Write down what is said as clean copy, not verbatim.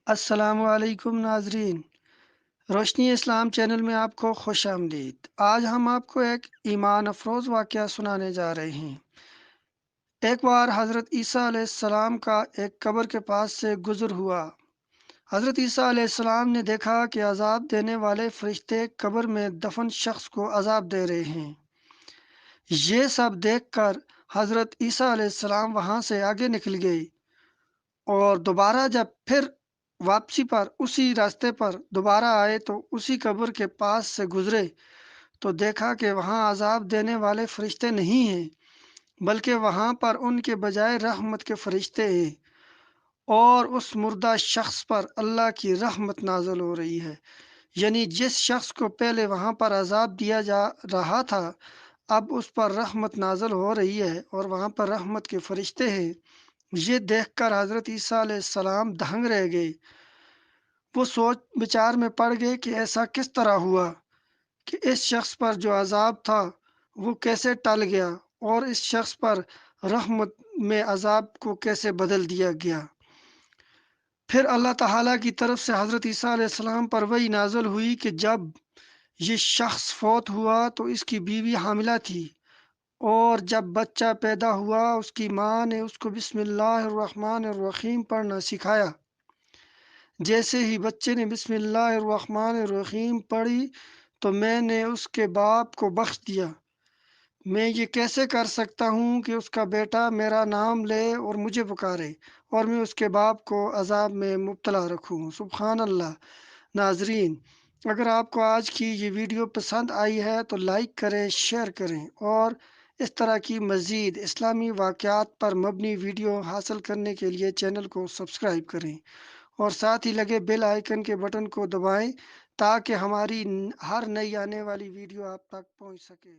السلام علیکم ناظرین، روشنی اسلام چینل میں آپ کو خوش آمدید۔ آج ہم آپ کو ایک ایمان افروز واقعہ سنانے جا رہے ہیں۔ ایک بار حضرت عیسیٰ علیہ السلام کا ایک قبر کے پاس سے گزر ہوا۔ حضرت عیسیٰ علیہ السلام نے دیکھا کہ عذاب دینے والے فرشتے قبر میں دفن شخص کو عذاب دے رہے ہیں۔ یہ سب دیکھ کر حضرت عیسیٰ علیہ السلام وہاں سے آگے نکل گئے اور دوبارہ جب پھر واپسی پر اسی راستے پر دوبارہ آئے تو اسی قبر کے پاس سے گزرے تو دیکھا کہ وہاں عذاب دینے والے فرشتے نہیں ہیں، بلکہ وہاں پر ان کے بجائے رحمت کے فرشتے ہیں، اور اس مردہ شخص پر اللہ کی رحمت نازل ہو رہی ہے۔ یعنی جس شخص کو پہلے وہاں پر عذاب دیا جا رہا تھا، اب اس پر رحمت نازل ہو رہی ہے اور وہاں پر رحمت کے فرشتے ہیں۔ یہ دیکھ کر حضرت عیسیٰ علیہ السلام دہنگ رہ گئے۔ وہ سوچ بچار میں پڑ گئے کہ ایسا کس طرح ہوا کہ اس شخص پر جو عذاب تھا وہ کیسے ٹل گیا، اور اس شخص پر رحمت میں عذاب کو کیسے بدل دیا گیا۔ پھر اللہ تعالیٰ کی طرف سے حضرت عیسیٰ علیہ السلام پر وحی نازل ہوئی کہ جب یہ شخص فوت ہوا تو اس کی بیوی حاملہ تھی، اور جب بچہ پیدا ہوا اس کی ماں نے اس کو بسم اللہ الرحمن الرحیم پڑھنا سکھایا۔ جیسے ہی بچے نے بسم اللہ الرحمن الرحیم پڑھی تو میں نے اس کے باپ کو بخش دیا۔ میں یہ کیسے کر سکتا ہوں کہ اس کا بیٹا میرا نام لے اور مجھے پکارے، اور میں اس کے باپ کو عذاب میں مبتلا رکھوں۔ سبحان اللہ۔ ناظرین، اگر آپ کو آج کی یہ ویڈیو پسند آئی ہے تو لائک کریں، شیئر کریں، اور اس طرح کی مزید اسلامی واقعات پر مبنی ویڈیو حاصل کرنے کے لیے چینل کو سبسکرائب کریں، اور ساتھ ہی لگے بیل آئیکن کے بٹن کو دبائیں تاکہ ہماری ہر نئی آنے والی ویڈیو آپ تک پہنچ سکے۔